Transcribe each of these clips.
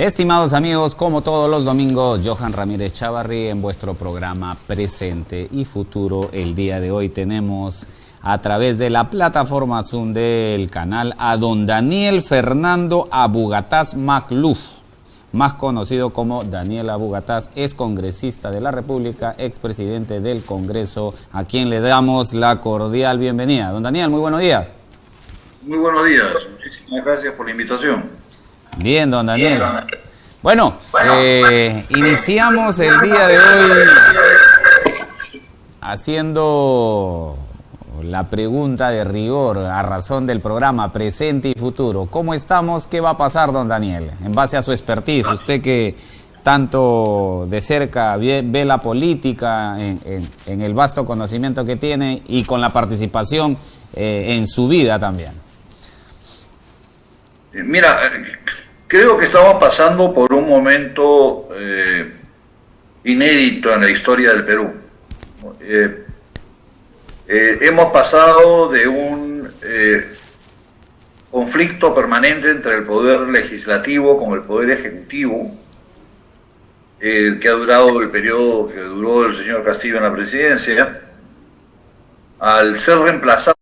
Estimados amigos, como todos los domingos, Johan Ramírez Chavarri en vuestro programa Presente y Futuro. El día de hoy tenemos a través de la plataforma Zoom del canal a don Daniel Fernando Abu-Ghatas Makhlouf, más conocido como Daniel Abu-Ghatas, es congresista de la República, expresidente del Congreso, a quien le damos la cordial bienvenida. Don Daniel, muy buenos días. Muy buenos días, muchísimas gracias por la invitación. Bien, don Daniel. Bueno, iniciamos el día de hoy haciendo la pregunta de rigor a razón del programa Presente y Futuro. ¿Cómo estamos? ¿Qué va a pasar, don Daniel? En base a su expertise, usted que tanto de cerca ve la política en el vasto conocimiento que tiene y con la participación en su vida también. Mira, creo que estamos pasando por un momento inédito en la historia del Perú. Hemos pasado de un conflicto permanente entre el poder legislativo con el poder ejecutivo, que ha durado el periodo que duró el señor Castillo en la presidencia, al ser reemplazado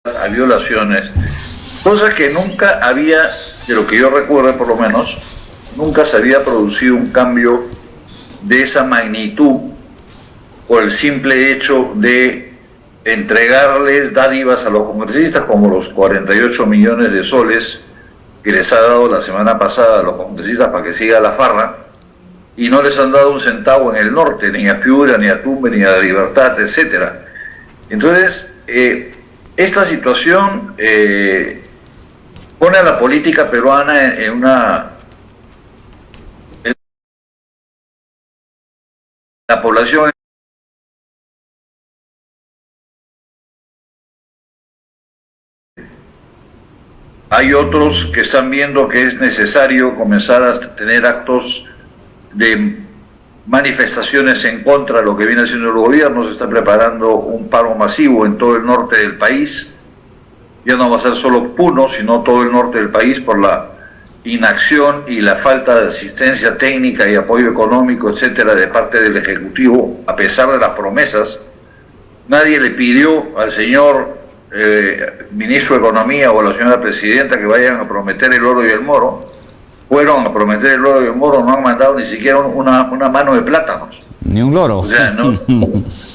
a violaciones, cosas que nunca había, de lo que yo recuerdo por lo menos, nunca se había producido un cambio de esa magnitud por el simple hecho de entregarles dádivas a los congresistas, como los 48 millones de soles que les ha dado la semana pasada a los congresistas para que siga la farra, y no les han dado un centavo en el norte, ni a Piura, ni a Tumbes, ni a La Libertad, etcétera. Entonces, esta situación pone a la política peruana en una... La población... Hay otros que están viendo que es necesario comenzar a tener actos de manifestaciones en contra de lo que viene haciendo el gobierno. Se está preparando un paro masivo en todo el norte del país. Ya no va a ser solo Puno, sino todo el norte del país, por la inacción y la falta de asistencia técnica y apoyo económico, etcétera, de parte del Ejecutivo, a pesar de las promesas. Nadie le pidió al señor ministro de Economía o a la señora presidenta que vayan a prometer el oro y el moro. Fueron a prometer el oro y el moro, no han mandado ni siquiera una mano de plátanos. Ni un loro. O sea,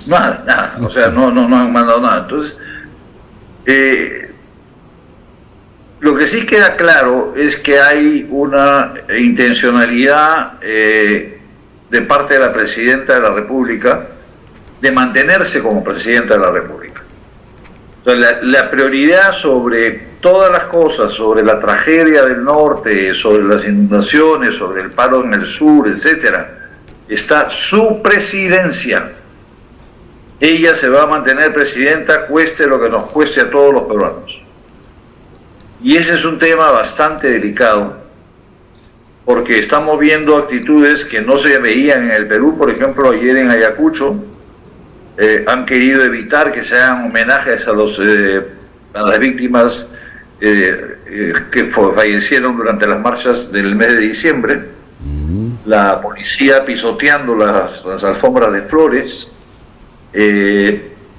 nada. O sea, no han mandado nada. Entonces, lo que sí queda claro es que hay una intencionalidad de parte de la presidenta de la República de mantenerse como presidenta de la República. O sea, la prioridad sobre todas las cosas, sobre la tragedia del norte, sobre las inundaciones, sobre el paro en el sur, etcétera, está su presidencia. Ella se va a mantener presidenta, cueste lo que nos cueste a todos los peruanos. Y ese es un tema bastante delicado, porque estamos viendo actitudes que no se veían en el Perú. Por ejemplo, ayer en Ayacucho han querido evitar que se hagan homenajes a las víctimas que fallecieron durante las marchas del mes de diciembre. La policía pisoteando las alfombras de flores,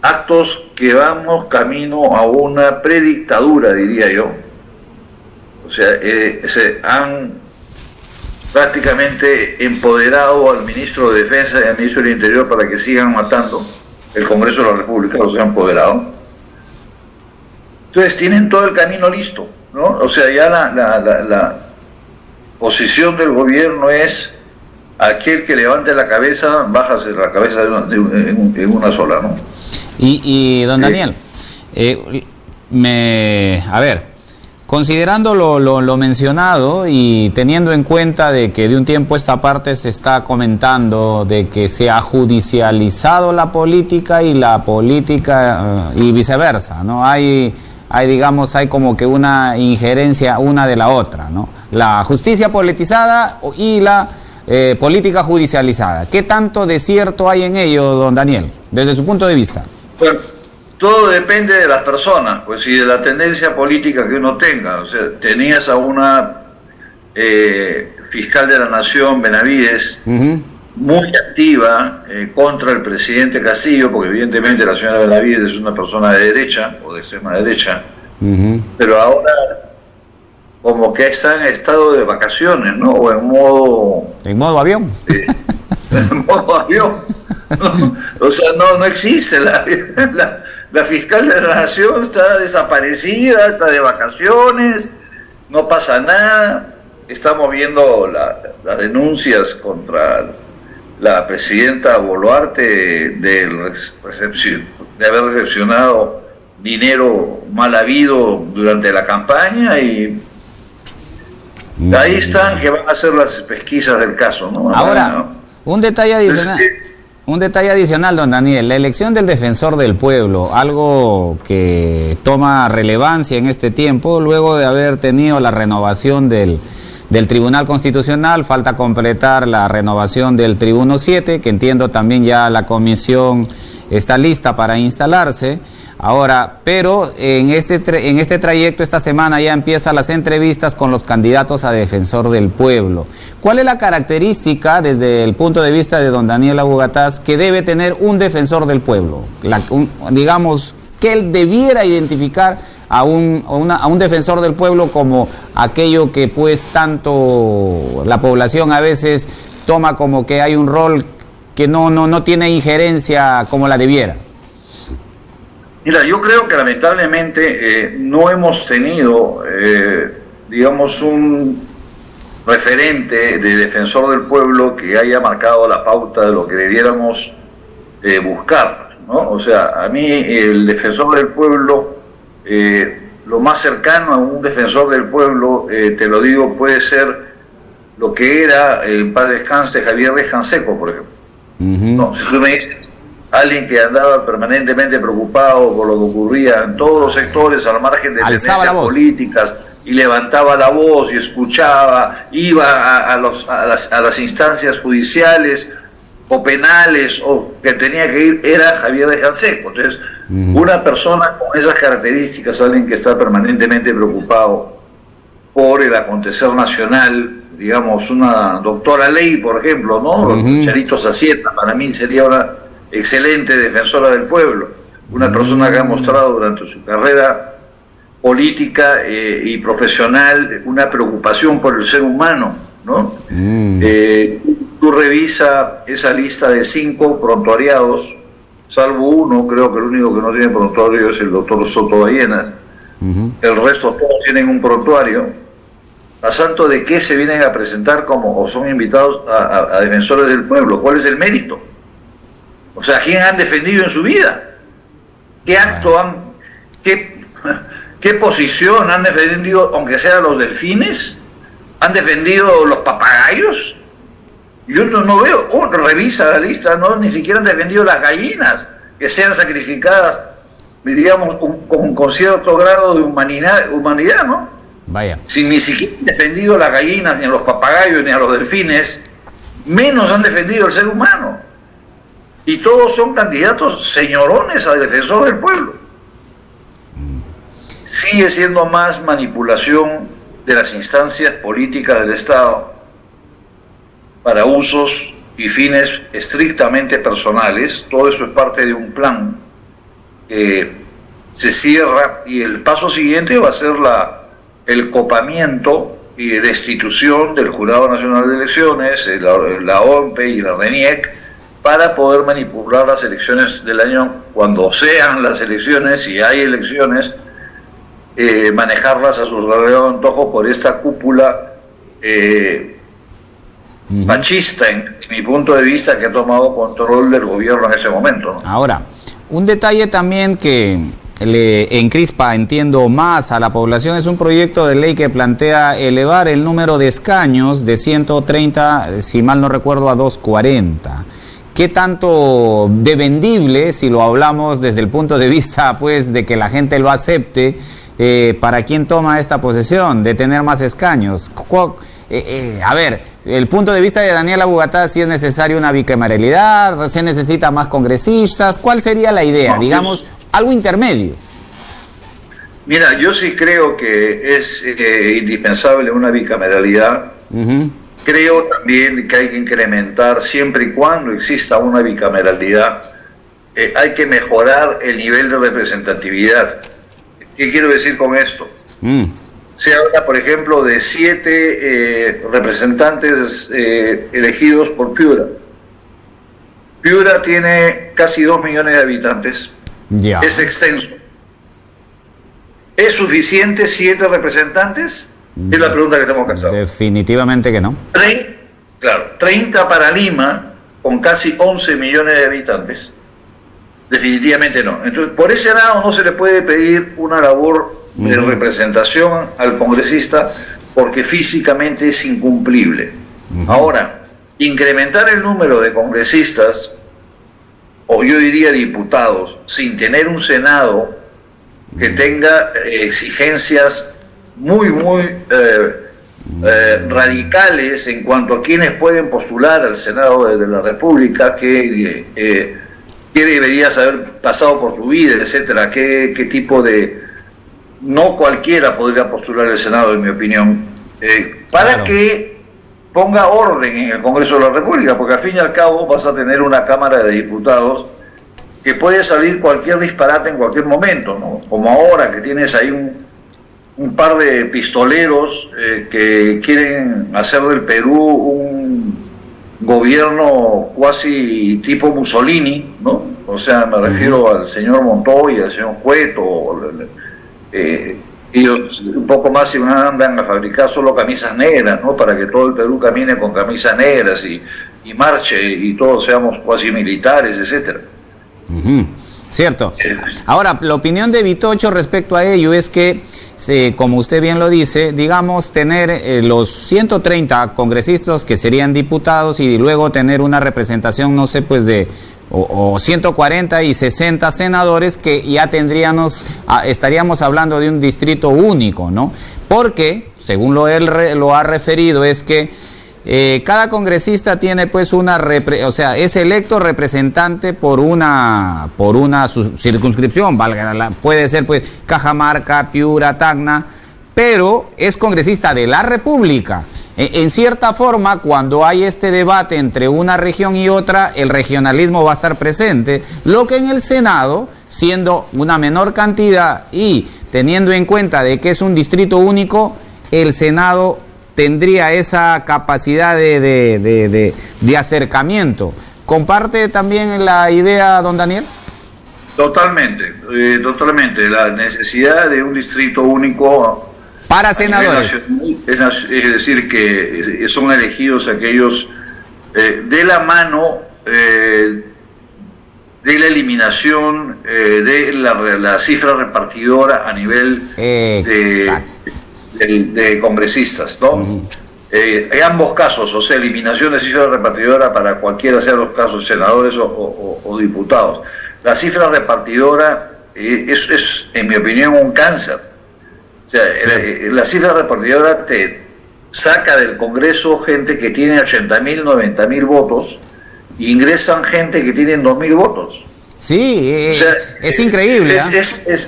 actos que vamos camino a una predictadura, diría yo. O sea, se han prácticamente empoderado al ministro de Defensa y al ministro del Interior para que sigan matando. El Congreso de la República los ha empoderado. Entonces tienen todo el camino listo, ¿no? O sea, ya la posición del gobierno es: aquel que levante la cabeza, bájase la cabeza en una sola, ¿no? Y don Daniel, a ver, Considerando lo mencionado y teniendo en cuenta de que de un tiempo a esta parte se está comentando de que se ha judicializado la política y la política y viceversa, ¿no? Hay como que una injerencia una de la otra, ¿no? La justicia politizada y la política judicializada. ¿Qué tanto de cierto hay en ello, don Daniel, desde su punto de vista? Bueno, todo depende de las personas, pues, y de la tendencia política que uno tenga. O sea, tenías a una fiscal de la Nación, Benavides, muy activa contra el presidente Castillo, porque evidentemente la señora Benavides es una persona de derecha o de extrema derecha, pero ahora como que está en estado de vacaciones, ¿no? O en modo... ¿En modo avión? En modo avión. ¿No? O sea, no existe la fiscal de la Nación, está desaparecida, está de vacaciones, no pasa nada. Estamos viendo las denuncias contra la presidenta Boluarte de haber recepcionado dinero mal habido durante la campaña, y ahí están que van a hacer las pesquisas del caso, ¿no? Ahora, ¿no? Un detalle adicional, don Daniel, la elección del defensor del pueblo, algo que toma relevancia en este tiempo, luego de haber tenido la renovación del Tribunal Constitucional, falta completar la renovación del Tribuno 7, que entiendo también ya la comisión está lista para instalarse. Ahora, pero en este trayecto esta semana ya empiezan las entrevistas con los candidatos a defensor del pueblo. ¿Cuál es la característica desde el punto de vista de don Daniel Abugataz que debe tener un defensor del pueblo? Digamos, que él debiera identificar a un defensor del pueblo como aquello que pues tanto la población a veces toma como que hay un rol que no tiene injerencia como la debiera. Mira, yo creo que lamentablemente no hemos tenido, digamos, un referente de defensor del pueblo que haya marcado la pauta de lo que debiéramos buscar, ¿no? O sea, a mí el defensor del pueblo, lo más cercano a un defensor del pueblo, te lo digo, puede ser lo que era, en paz descanse, Javier Reyes Canseco, por ejemplo. No, si tú me dices, alguien que andaba permanentemente preocupado por lo que ocurría en todos los sectores al margen de tendencias políticas, y levantaba la voz y escuchaba, iba a las instancias judiciales o penales o que tenía que ir, era Javier de Canseco. Entonces, una persona con esas características, alguien que está permanentemente preocupado por el acontecer nacional, digamos, una doctora Ley, por ejemplo, ¿no? Charito Sacieta, para mí sería una excelente defensora del pueblo, una persona que ha mostrado durante su carrera política y profesional una preocupación por el ser humano, ¿no? Tú revisa esa lista de 5 prontuariados, salvo uno, creo que el único que no tiene prontuario es el doctor Soto Ballena, el resto todos tienen un prontuario. ¿A santo de qué se vienen a presentar como o son invitados a defensores del pueblo? ¿Cuál es el mérito? O sea, ¿quién han defendido en su vida? ¿Qué acto han, qué posición han defendido, aunque sean los delfines? ¿Han defendido los papagayos? Yo no veo, revisa la lista, no, ni siquiera han defendido las gallinas, que sean sacrificadas, diríamos, con cierto grado de humanidad, ¿no? Vaya. Si ni siquiera han defendido a las gallinas, ni a los papagayos, ni a los delfines, menos han defendido al ser humano. Y todos son candidatos señorones a defensor del pueblo. Sigue siendo más manipulación de las instancias políticas del Estado para usos y fines estrictamente personales. Todo eso es parte de un plan que se cierra, y el paso siguiente va a ser el copamiento y destitución del Jurado Nacional de Elecciones, la OMPE y la RENIEC, para poder manipular las elecciones del año, cuando sean las elecciones, si hay elecciones, manejarlas a su verdadero antojo por esta cúpula machista, en mi punto de vista, que ha tomado control del gobierno en ese momento, ¿no? Ahora, un detalle también que le encrispa, entiendo, más a la población, es un proyecto de ley que plantea elevar el número de escaños de 130, si mal no recuerdo, a 240. ¿Qué tanto de vendible, si lo hablamos desde el punto de vista pues de que la gente lo acepte, para quien toma esta posesión de tener más escaños? A ver, el punto de vista de Daniela Bugatá, si es necesaria una bicameralidad, se necesita más congresistas, ¿cuál sería la idea? Digamos, algo intermedio. Mira, yo sí creo que es indispensable una bicameralidad. Creo también que hay que incrementar, siempre y cuando exista una bicameralidad, hay que mejorar el nivel de representatividad. ¿Qué quiero decir con esto? Se habla, por ejemplo, de 7 representantes elegidos por Piura. Piura tiene casi 2 millones de habitantes. Ya. Es extenso. ¿Es suficiente 7 representantes? Es la pregunta que tenemos que hacer. Definitivamente que no. 30 para Lima, con casi 11 millones de habitantes. Definitivamente no. Entonces, por ese lado no se le puede pedir una labor de representación al congresista porque físicamente es incumplible. Ahora, incrementar el número de congresistas, o yo diría diputados, sin tener un Senado que tenga exigencias muy radicales en cuanto a quienes pueden postular al Senado de la República, qué deberías haber pasado por tu vida, etcétera, qué tipo de... No cualquiera podría postular al Senado, en mi opinión, para que ponga orden en el Congreso de la República, porque al fin y al cabo vas a tener una Cámara de Diputados que puede salir cualquier disparate en cualquier momento, ¿no? Como ahora que tienes ahí un par de pistoleros que quieren hacer del Perú un gobierno cuasi tipo Mussolini, ¿no? O sea, me refiero al señor Montoya, al señor Cueto, ellos un poco más si andan a fabricar solo camisas negras, ¿no? Para que todo el Perú camine con camisas negras y marche y todos seamos cuasi militares, etcétera. Cierto. Ahora, la opinión de Vitocho respecto a ello es que, como usted bien lo dice, digamos, tener los 130 congresistas que serían diputados y luego tener una representación, no sé, pues de o 140 y 60 senadores, que ya estaríamos hablando de un distrito único, ¿no? Porque, según él lo ha referido, es que cada congresista tiene pues es electo representante por una circunscripción, puede ser pues Cajamarca, Piura, Tacna, pero es congresista de la República. En cierta forma, cuando hay este debate entre una región y otra, el regionalismo va a estar presente, lo que en el Senado, siendo una menor cantidad y teniendo en cuenta de que es un distrito único, el Senado tendría esa capacidad de acercamiento. ¿Comparte también la idea, don Daniel? Totalmente, la necesidad de un distrito único para senadores. Es decir, que son elegidos aquellos de la mano de la eliminación de la cifra repartidora a nivel de congresistas, ¿no? En ambos casos, o sea, eliminación de cifra repartidora para cualquiera sea los casos, senadores o diputados. La cifra repartidora es, en mi opinión, un cáncer. O sea, la cifra repartidora te saca del Congreso gente que tiene 80.000, 90.000 votos, e ingresan gente que tienen 2.000 votos. Sí, es increíble. Y eso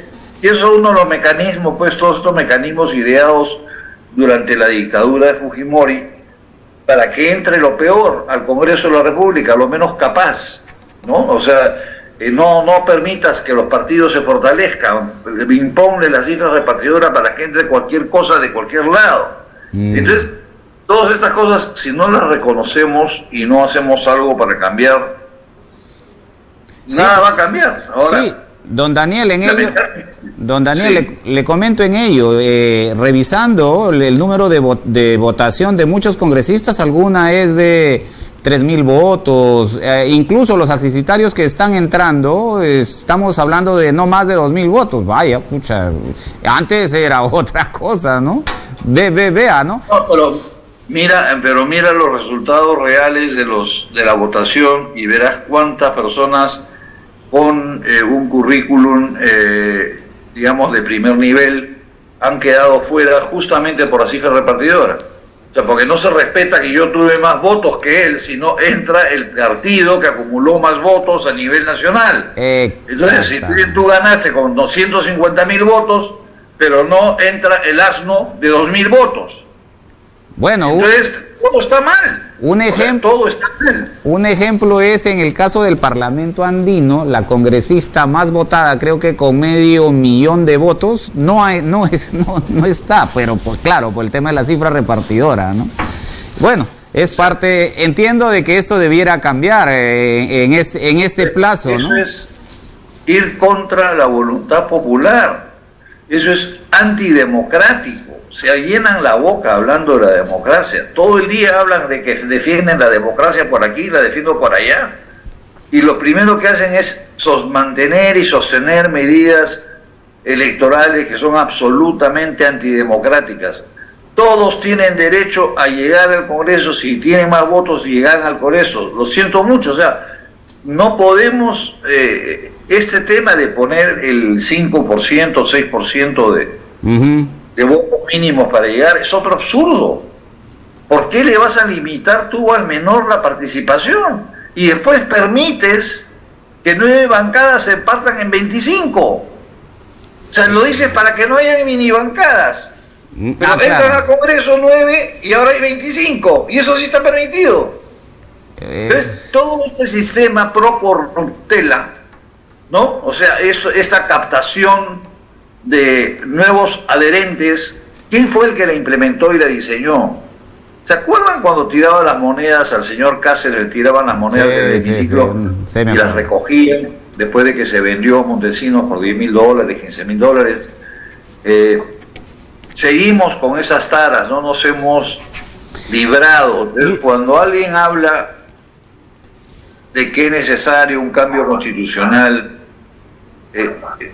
es uno de los mecanismos, pues todos estos mecanismos ideados durante la dictadura de Fujimori, para que entre lo peor al Congreso de la República, lo menos capaz, ¿no? O sea, no permitas que los partidos se fortalezcan, imponle la cifra repartidora para que entre cualquier cosa de cualquier lado. Entonces, todas estas cosas, si no las reconocemos y no hacemos algo para cambiar, nada va a cambiar. Ahora, sí. Don Daniel, le comento en ello, revisando el número de votación de muchos congresistas, alguna es de 3.000 votos, incluso los asistitarios que están entrando, estamos hablando de no más de 2.000 votos. Vaya, pucha, antes era otra cosa, ¿no? Vea, ¿no? No, pero mira los resultados reales de la votación y verás cuántas personas con un currículum, digamos, de primer nivel han quedado fuera justamente por la cifra repartidora. O sea, porque no se respeta que yo tuve más votos que él, sino entra el partido que acumuló más votos a nivel nacional. Entonces, si tú ganaste con 250.000 votos, pero no entra el asno de 2.000 votos. Bueno, entonces todo está mal. Todo está mal. Un ejemplo es en el caso del Parlamento andino, la congresista más votada, creo que con 500.000 de votos, no está, pero pues claro, por el tema de la cifra repartidora, ¿no? Bueno, es parte, entiendo de que esto debiera cambiar en este plazo, ¿no? Eso es ir contra la voluntad popular. Eso es antidemocrático. Se llenan la boca hablando de la democracia. Todo el día hablan de que defienden la democracia por aquí, la defiendo por allá. Y lo primero que hacen es mantener y sostener medidas electorales que son absolutamente antidemocráticas. Todos tienen derecho a llegar al Congreso, si tienen más votos llegan al Congreso. Lo siento mucho, o sea, no podemos, este tema de poner el 5%, 6% de votos mínimos para llegar es otro absurdo. ¿Por qué le vas a limitar tú al menor la participación? Y después permites que 9 bancadas se partan en 25. O sea, lo dices para que no haya mini bancadas. Pero entran al Congreso 9 y ahora hay 25. Y eso sí está permitido. Entonces, todo este sistema pro corruptela, ¿no? O sea, esta captación de nuevos adherentes, ¿quién fue el que la implementó y la diseñó? ¿Se acuerdan cuando tiraban las monedas al señor Cáceres, le tiraban las monedas del hemiciclo y las recogían después de que se vendió Montesinos por $10.000, $15.000? Seguimos con esas taras, no nos hemos librado. Entonces, cuando alguien habla de que es necesario un cambio constitucional,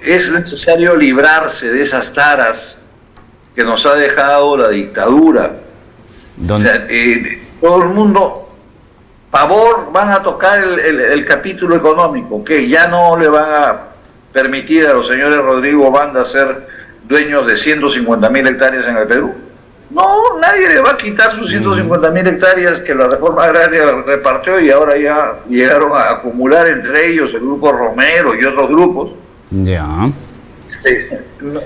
es necesario librarse de esas taras que nos ha dejado la dictadura. O sea, todo el mundo, favor, van a tocar el capítulo económico, que ya no le van a permitir a los señores Rodrigo Banda ser dueños de 150.000 hectáreas en el Perú. No, nadie le va a quitar sus 150.000 hectáreas que la reforma agraria repartió y ahora ya llegaron a acumular entre ellos el grupo Romero y otros grupos. Ya.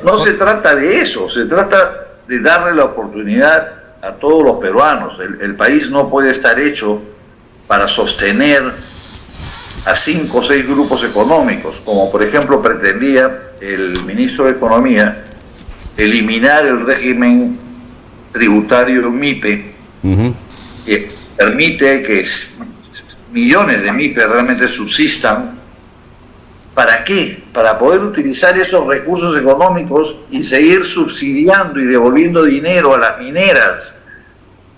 No se trata de eso, se trata de darle la oportunidad a todos los peruanos. El país no puede estar hecho para sostener a 5 o 6 grupos económicos, como por ejemplo pretendía el ministro de Economía, eliminar el régimen tributario MIPE, que permite que millones de MIPE realmente subsistan. ¿Para qué? Para poder utilizar esos recursos económicos y seguir subsidiando y devolviendo dinero a las mineras,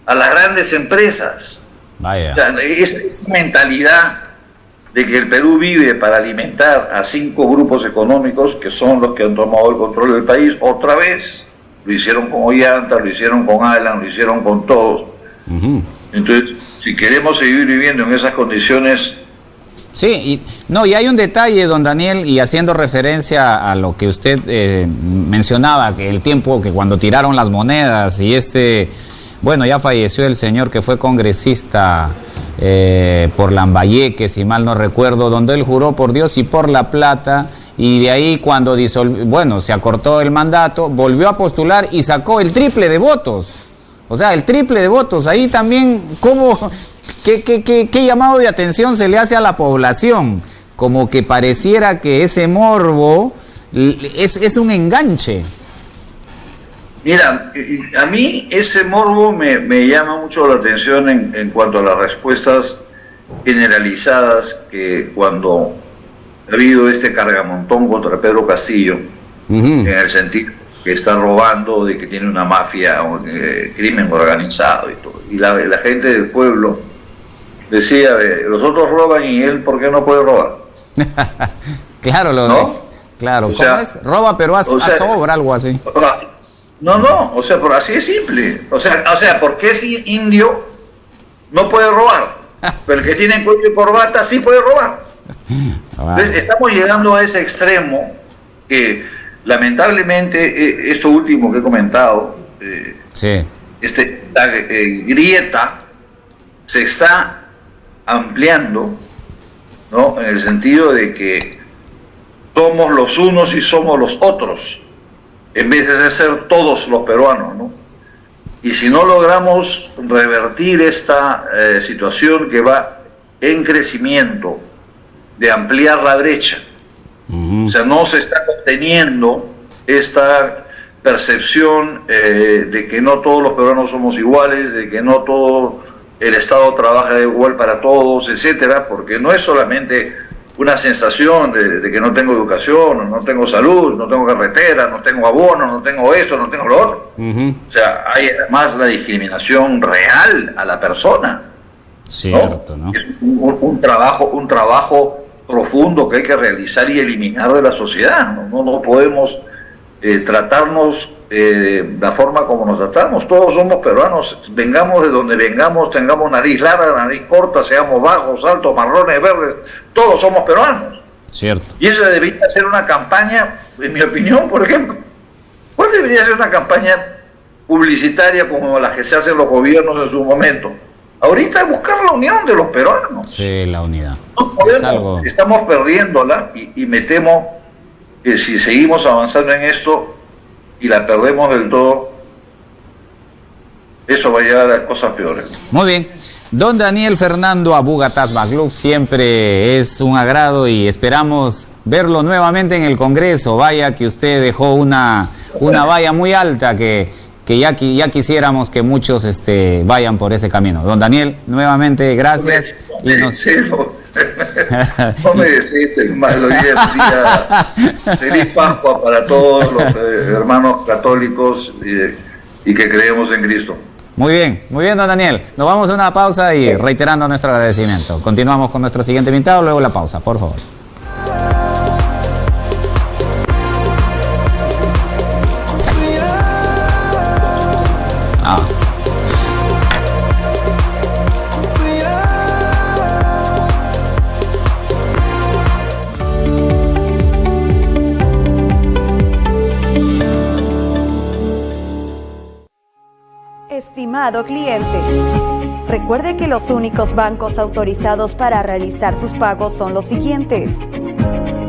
a las grandes empresas. Vaya. O sea, esa mentalidad de que el Perú vive para alimentar a 5 grupos económicos que son los que han tomado el control del país otra vez. Lo hicieron con Ollanta, lo hicieron con Alan, lo hicieron con todos. Entonces, si queremos seguir viviendo en esas condiciones... Sí, y hay un detalle, don Daniel, y haciendo referencia a lo que usted mencionaba, que el tiempo que cuando tiraron las monedas y bueno, ya falleció el señor que fue congresista por Lambayeque, si mal no recuerdo, donde él juró por Dios y por la plata, y de ahí cuando se acortó el mandato, volvió a postular y sacó el triple de votos. O sea, el triple de votos. Ahí también, ¿qué llamado de atención se le hace a la población? Como que pareciera que ese morbo es un enganche. Mira, a mí ese morbo me llama mucho la atención en cuanto a las respuestas generalizadas que cuando ha habido este cargamontón contra Pedro Castillo, en el sentido que está robando, de que tiene una mafia, crimen organizado y todo. Y la gente del pueblo decía, los otros roban y él, ¿por qué no puede robar? Claro, ¿No? Claro, O ¿cómo sea, es? Roba, pero a sobra, algo así. No, o sea, pero así es simple. O sea, ¿por qué si indio no puede robar? Pero el que tiene cuello y corbata sí puede robar. Entonces, estamos llegando a ese extremo que lamentablemente esto último que he comentado, Sí. esta grieta se está ampliando, ¿no? En el sentido de que somos los unos y somos los otros, en vez de ser todos los peruanos, ¿no? Y si no logramos revertir esta situación que va en crecimiento, de ampliar la brecha, o sea, no se está conteniendo esta percepción de que no todos los peruanos somos iguales, de que no todo el Estado trabaja igual para todos, etcétera, porque no es solamente una sensación de que no tengo educación, no tengo salud, no tengo carretera, no tengo abono, no tengo esto, no tengo lo otro. O sea, hay además la discriminación no a la persona. Cierto, ¿no? Es un trabajo profundo que hay que realizar y eliminar de la sociedad. No podemos tratarnos de la forma como nos tratamos. Todos somos peruanos, vengamos de donde vengamos, tengamos nariz larga, nariz corta, seamos bajos, altos, marrones, verdes, todos somos peruanos. Cierto. Y eso debería ser una campaña, en mi opinión, por ejemplo. ¿Cuál debería ser una campaña publicitaria como las que se hacen los gobiernos en su momento? Ahorita es buscar la unión de los peruanos. Sí, la unidad. No podemos, estamos perdiéndola y me temo que si seguimos avanzando en esto y la perdemos del todo, eso va a llegar a cosas peores. Muy bien. Don Daniel Fernando Abugatas Magluf, siempre es un agrado y esperamos verlo nuevamente en el Congreso. Vaya que usted dejó una valla muy alta que ya quisiéramos que muchos vayan por ese camino. Don Daniel, nuevamente gracias. No me desees el mal, hoy día feliz Pascua para todos los hermanos católicos y que creemos en Cristo. Muy bien, don Daniel. Nos vamos a una pausa y reiterando nuestro agradecimiento. Continuamos con nuestro siguiente invitado, luego la pausa, por favor. Estimado cliente, recuerde que los únicos bancos autorizados para realizar sus pagos son los siguientes: